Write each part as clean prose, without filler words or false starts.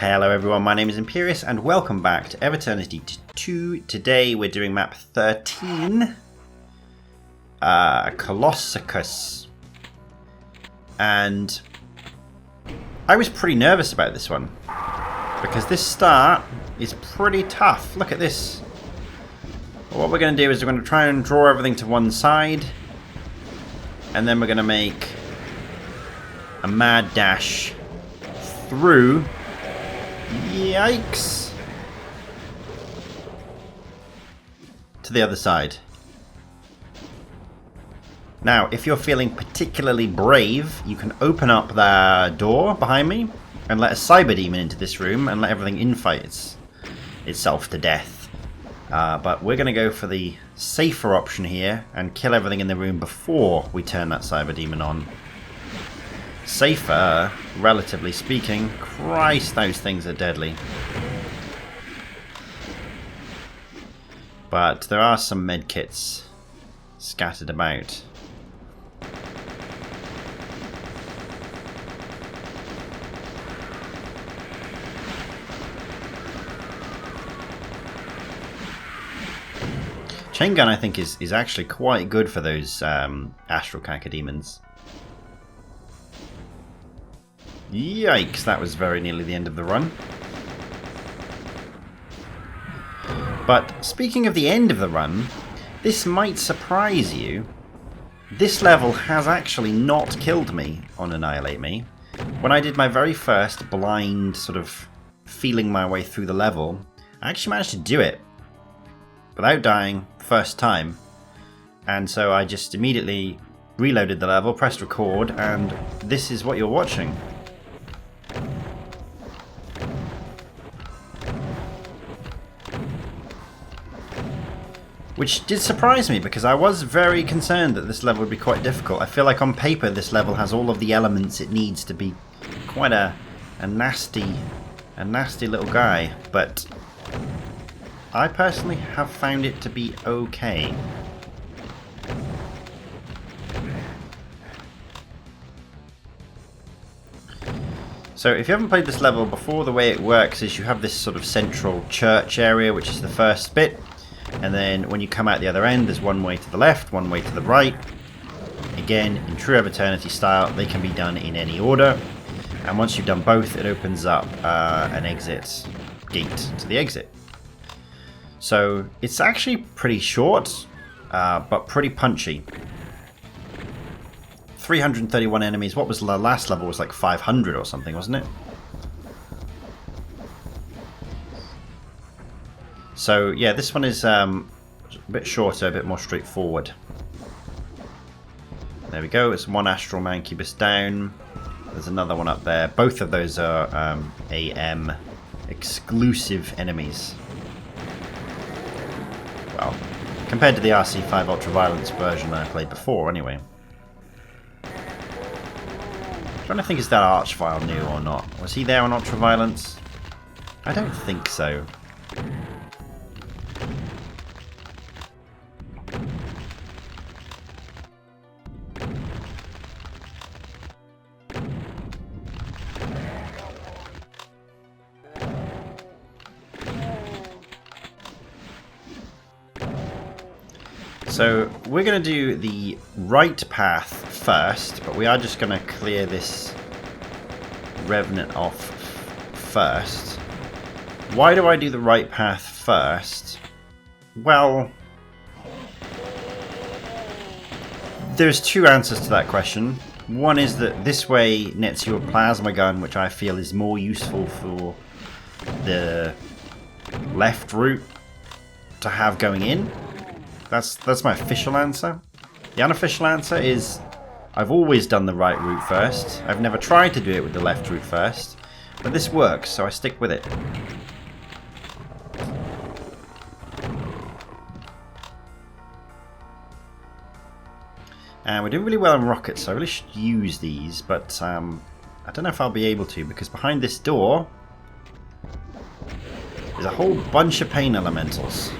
Hello everyone, my name is Imperius and welcome back to Eviternity II. Today we're doing map 13, Colossicus. And I was pretty nervous about this one, because this start is pretty tough. Look at this. What we're going to do is we're going to try and draw everything to one side, and then we're going to make a mad dash through. Yikes! To the other side. Now, if you're feeling particularly brave, you can open up the door behind me and let a cyber demon into this room and let everything infight itself to death. But we're going to go for the safer option here and kill everything in the room before we turn that cyber demon on. Safer, relatively speaking. Christ, those things are deadly. But there are some medkits scattered about. Chain gun, I think, is actually quite good for those astral cacodemons. Yikes, that was very nearly the end of the run. But speaking of the end of the run, this might surprise you. This level has actually not killed me on Annihilate Me. When I did my very first blind sort of feeling my way through the level, I actually managed to do it without dying first time. And so I just immediately reloaded the level, pressed record, and this is what you're watching. Which did surprise me, because I was very concerned that this level would be quite difficult. I feel like on paper this level has all of the elements it needs to be quite a nasty little guy, but I personally have found it to be okay. So if you haven't played this level before, the way it works is you have this sort of central church area, which is the first bit. And then when you come out the other end, there's one way to the left, one way to the right. Again, in true Eviternity style, they can be done in any order. And once you've done both, it opens up an exit gate to the exit. So it's actually pretty short, but pretty punchy. 331 enemies. What was the last level? It was like 500 or something, wasn't it? So yeah, this one is a bit shorter, a bit more straightforward. There we go, it's one Astral Mancubus down. There's another one up there. Both of those are AM exclusive enemies. Well, compared to the RC5 Ultraviolence version I played before anyway. I'm trying to think, is that Archvile new or not? Was he there on Ultraviolence? I don't think so. So we're going to do the right path first, but we are just going to clear this Revenant off first. Why do I do the right path first? Well, there's two answers to that question. One is that this way nets you a plasma gun, which I feel is more useful for the left route to have going in. That's my official answer. The unofficial answer is I've always done the right route first. I've never tried to do it with the left route first. But this works, so I stick with it. And we're doing really well on rockets, so I really should use these, but I don't know if I'll be able to, because behind this door is a whole bunch of pain elementals.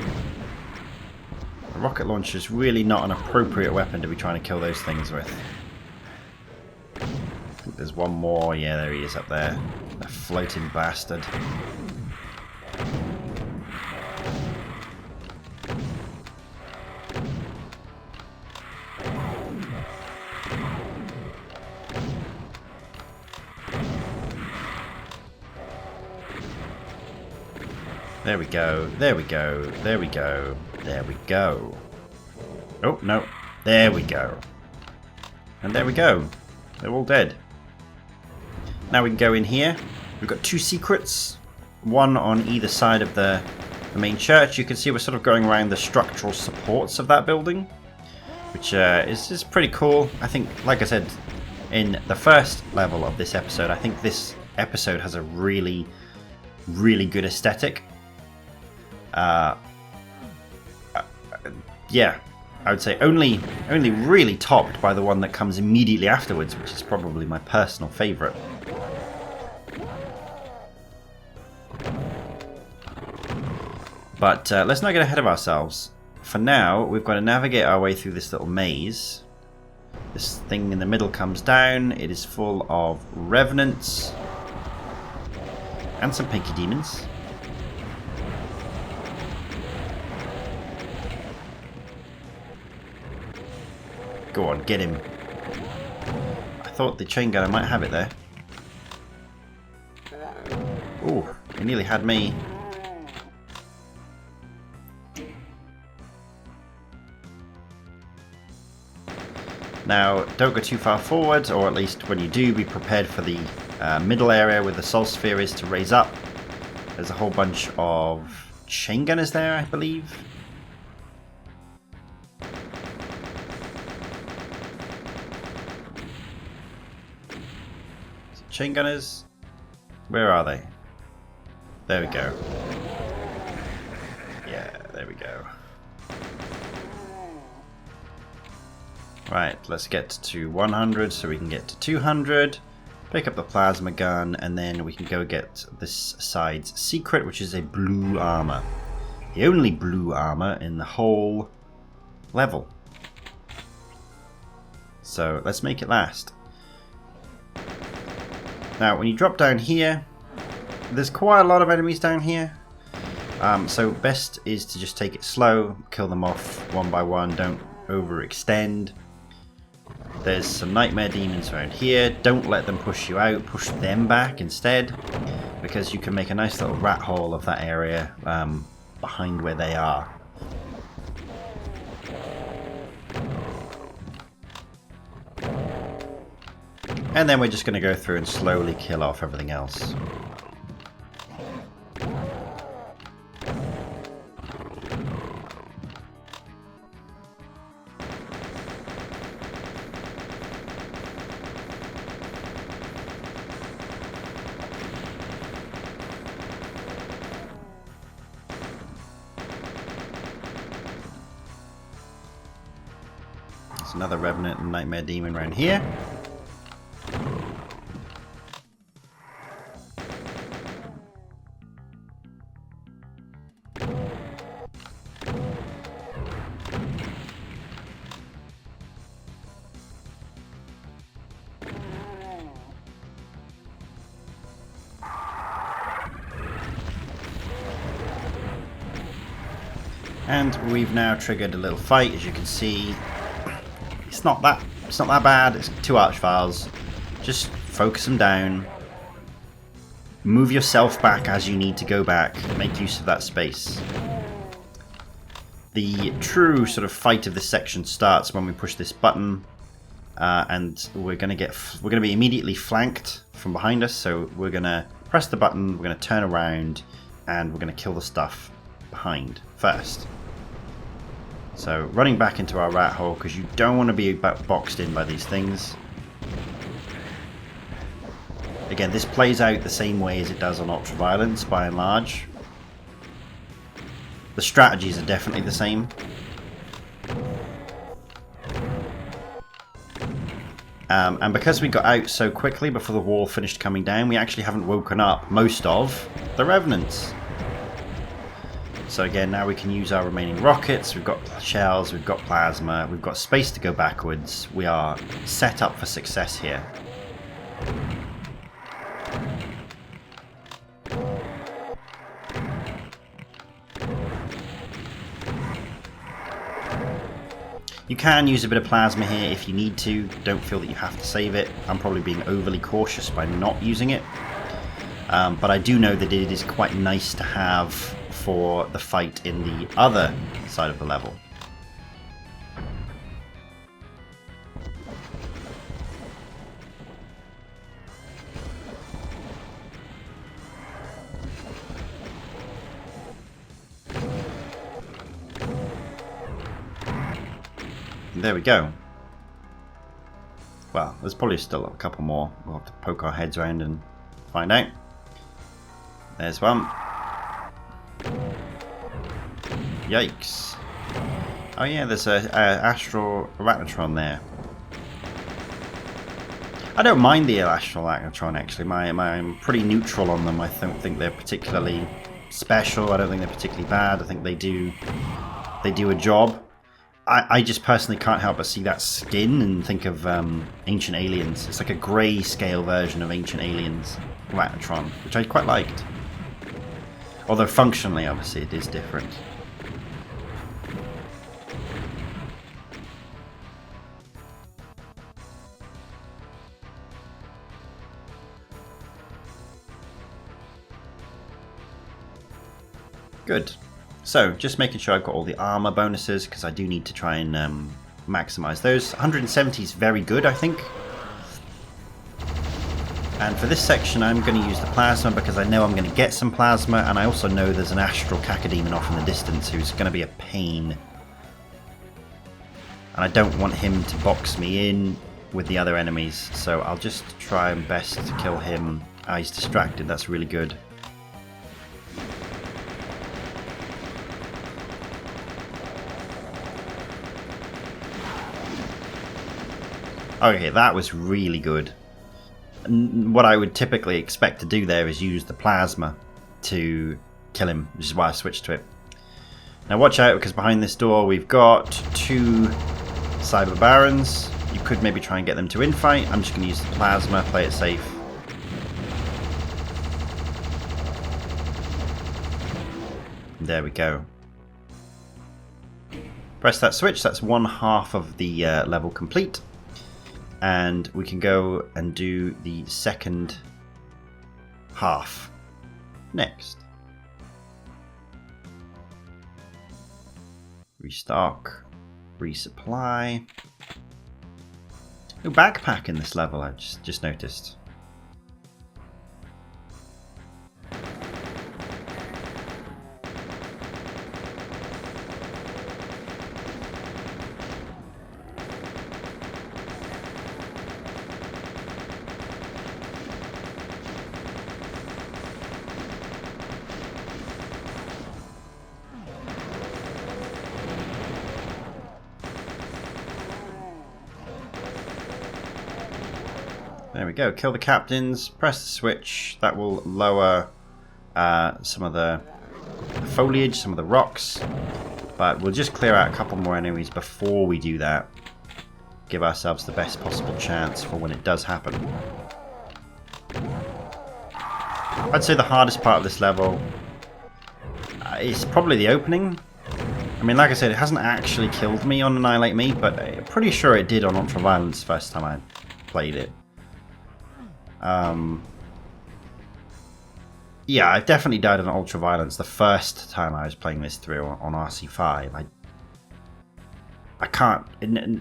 rocket launcher is really not an appropriate weapon to be trying to kill those things with. there's one more. Yeah, there he is up there. A floating bastard. There we go, there we go, there we go, there we go. Oh, no. There we go. And there we go. They're all dead. Now we can go in here. We've got 2 secrets. One on either side of the main church. You can see we're sort of going around the structural supports of that building, which is pretty cool. I think, like I said, in the first level of this episode, I think this episode has a really, really good aesthetic. Yeah, I would say only really topped by the one that comes immediately afterwards, which is probably my personal favourite. But let's not get ahead of ourselves. For now, we've got to navigate our way through this little maze. This thing in the middle comes down. It is full of revenants and some pinky demons. Go on, get him. I thought the chain gunner might have it there. Ooh, he nearly had me. Now, don't go too far forward, or at least when you do, be prepared for the middle area where the soul sphere is to raise up. There's a whole bunch of chain gunners there, I believe. Chain gunners? Where are they? There we go. Yeah, there we go. Right, let's get to 100 so we can get to 200. Pick up the plasma gun, and then we can go get this side's secret, which is a blue armor. The only blue armor in the whole level. So let's make it last. Now, when you drop down here, there's quite a lot of enemies down here. So best is to just take it slow, kill them off one by one, don't overextend. There's some nightmare demons around here. Don't let them push you out, push them back instead, because you can make a nice little rat hole of that area behind where they are. And then we're just going to go through and slowly kill off everything else. There's another Revenant and Nightmare Demon around here. And we've now triggered a little fight, as you can see. It's not that bad. It's 2 Archviles. Just focus them down. Move yourself back as you need to go back. Make use of that space. The true sort of fight of this section starts when we push this button, and we're going to be immediately flanked from behind us. So we're going to press the button. We're going to turn around, and we're going to kill the stuff behind first. So running back into our rat hole, because you don't want to be boxed in by these things. Again, this plays out the same way as it does on Ultraviolence by and large. The strategies are definitely the same. And because we got out so quickly before the wall finished coming down, we actually haven't woken up most of the Revenants. So again, now we can use our remaining rockets. We've got shells, we've got plasma, we've got space to go backwards. We are set up for success here. You can use a bit of plasma here if you need to. Don't feel that you have to save it. I'm probably being overly cautious by not using it. But I do know that it is quite nice to have for the fight in the other side of the level. There we go. Well, there's probably still a couple more. We'll have to poke our heads around and find out. There's one. Yikes. Oh yeah, there's a astral arachnotron there. I don't mind the astral arachnotron actually. I'm pretty neutral on them. I don't think they're particularly special. I don't think they're particularly bad. I think they do a job. I just personally can't help but see that skin and think of Ancient Aliens. It's like a grey-scale version of Ancient Aliens Arachnotron, which I quite liked. Although functionally, obviously, it is different. Good. So, just making sure I've got all the armor bonuses, because I do need to try and maximize those. 170 is very good, I think. And for this section, I'm going to use the plasma, because I know I'm going to get some plasma, and I also know there's an astral cacodemon off in the distance who's going to be a pain. And I don't want him to box me in with the other enemies, so I'll just try my best to kill him. Ah, he's distracted, that's really good. Okay, that was really good. What I would typically expect to do there is use the plasma to kill him, which is why I switched to it. Now watch out, because behind this door we've got 2 Cyber Barons. You could maybe try and get them to infight. I'm just going to use the plasma, play it safe. There we go. Press that switch, that's 1/2 of the level complete. And we can go and do the second half next. Restock, resupply. No backpack in this level, I just noticed. There we go, kill the captains, press the switch, that will lower some of the foliage, some of the rocks, but we'll just clear out a couple more enemies before we do that. Give ourselves the best possible chance for when it does happen. I'd say the hardest part of this level is probably the opening. I mean, like I said, it hasn't actually killed me on Annihilate Me, but I'm pretty sure it did on Ultraviolence first time I played it. Yeah, I've definitely died on Ultraviolence the first time I was playing this through on RC5. I can't...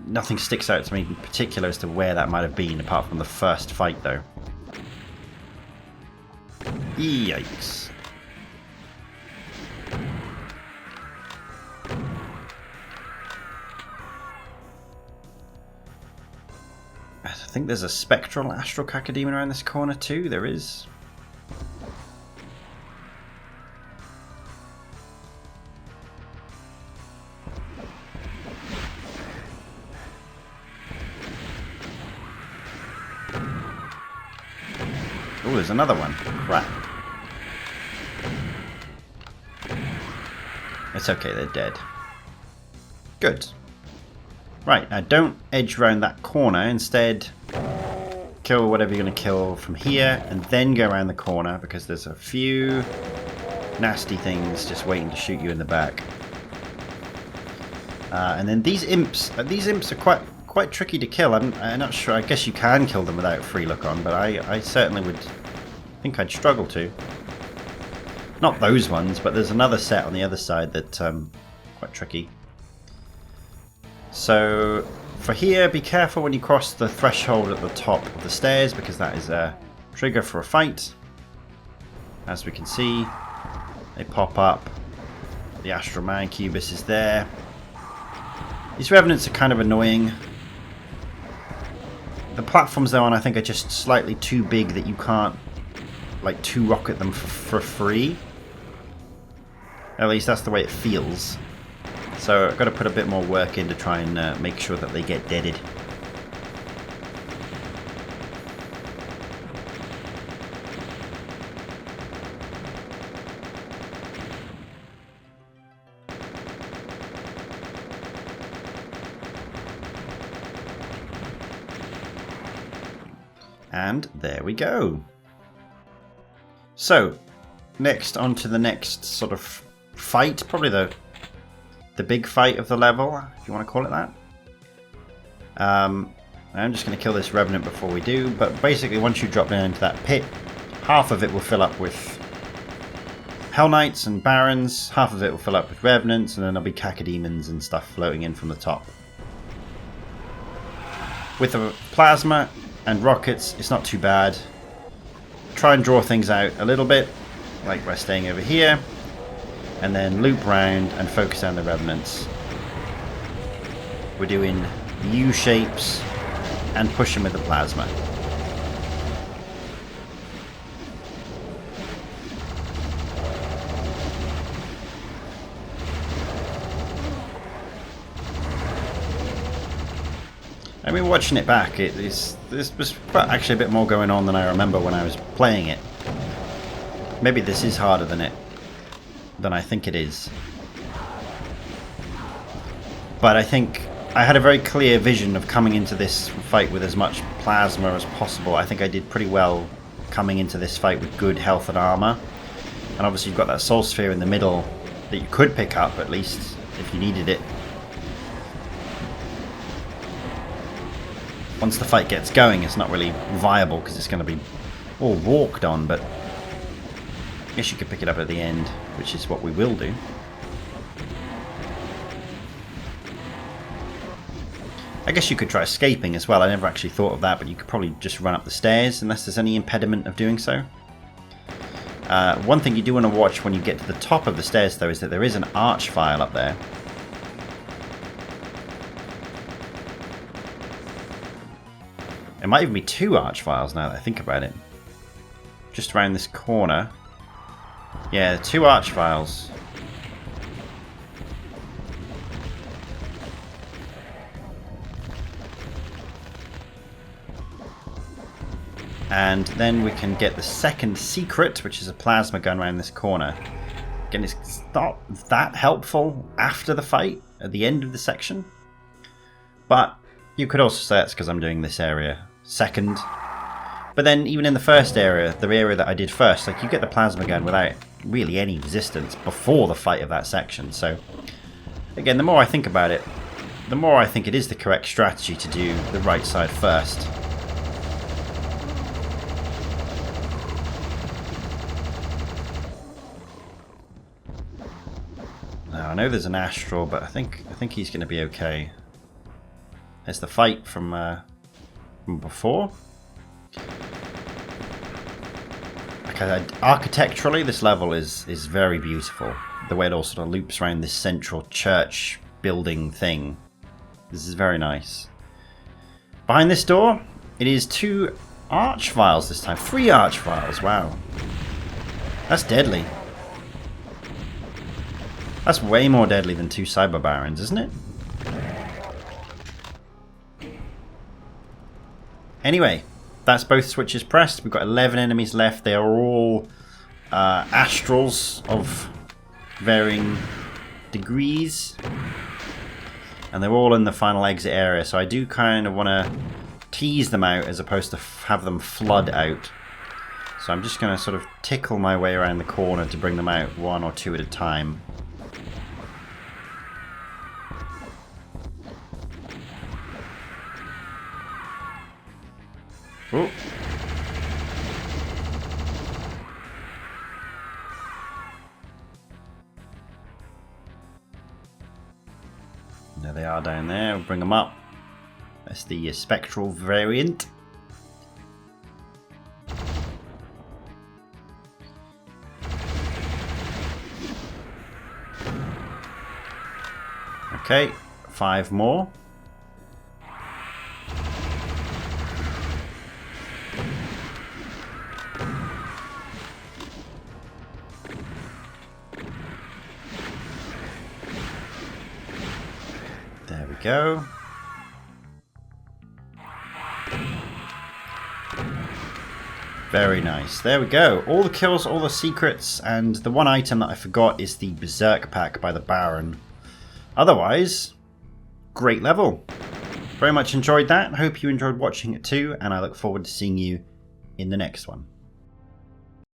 nothing sticks out to me in particular as to where that might have been, apart from the first fight, though. Yikes. I think there's a spectral astral cacodemon around this corner too. There is. Oh, there's another one. Crap. It's okay, they're dead. Good. Right, now don't edge around that corner. Instead, kill kill whatever you're going to kill from here, and then go around the corner, because there's a few nasty things just waiting to shoot you in the back. And then these imps are quite tricky to kill. I'm not sure. I guess you can kill them without free look on, but I certainly would think I'd struggle to. Not those ones, but there's another set on the other side that's quite tricky. So for here, be careful when you cross the threshold at the top of the stairs, because that is a trigger for a fight. As we can see, they pop up. The Astral Man Cubus is there. These Revenants are kind of annoying. The platforms they're on, I think, are just slightly too big that you can't, like, two-rocket them for free. At least that's the way it feels. So I've got to put a bit more work in to try and make sure that they get deaded. And there we go. So, next on to the next sort of fight, probably the big fight of the level, if you want to call it that. I'm just going to kill this Revenant before we do, but basically once you drop down into that pit, half of it will fill up with Hell Knights and Barons, half of it will fill up with Revenants, and then there'll be Cacodemons and stuff floating in from the top. With the Plasma and rockets, it's not too bad. Try and draw things out a little bit, like by staying over here, and then loop round and focus on the Revenants. We're doing U shapes and push them with the Plasma. I mean, watching it back, there's actually a bit more going on than I remember when I was playing it. Maybe this is harder than I think it is. But I think I had a very clear vision of coming into this fight with as much plasma as possible. I think I did pretty well coming into this fight with good health and armor. And obviously you've got that soul sphere in the middle that you could pick up, at least, if you needed it. Once the fight gets going, it's not really viable because it's going to be all walked on, but I guess you could pick it up at the end, which is what we will do. I guess you could try escaping as well. I never actually thought of that, but you could probably just run up the stairs unless there's any impediment of doing so. One thing you do want to watch when you get to the top of the stairs, though, is that there is an arch file up there. It might even be two arch files now that I think about it. Just around this corner. Yeah, two arch files. And then we can get the second secret, which is a plasma gun around this corner. Again, it's not that helpful after the fight, at the end of the section. But you could also say that's because I'm doing this area second. But then even in the first area, the area that I did first, like, you get the plasma gun without really any resistance before the fight of that section. So again, the more I think about it, the more I think it is the correct strategy to do the right side first. Now I know there's an astral, but I think he's going to be okay. There's the fight from before. Okay, architecturally, this level is very beautiful. The way it all sort of loops around this central church building thing. This is very nice. Behind this door, it is two arch files this time. 3 arch files, wow. That's deadly. That's way more deadly than 2 Cyber Barons, isn't it? Anyway, that's both switches pressed. We've got 11 enemies left. They are all astrals of varying degrees. And they're all in the final exit area. So I do kind of want to tease them out as opposed to have them flood out. So I'm just going to sort of tickle my way around the corner to bring them out 1 or 2 at a time. Ooh. There they are down there. We'll bring them up. That's the spectral variant. Okay, 5 more. There we go. Very nice. There we go. All the kills, all the secrets, and the one item that I forgot is the Berserk pack by the Baron. Otherwise, great level. Very much enjoyed that. Hope you enjoyed watching it too, and I look forward to seeing you in the next one.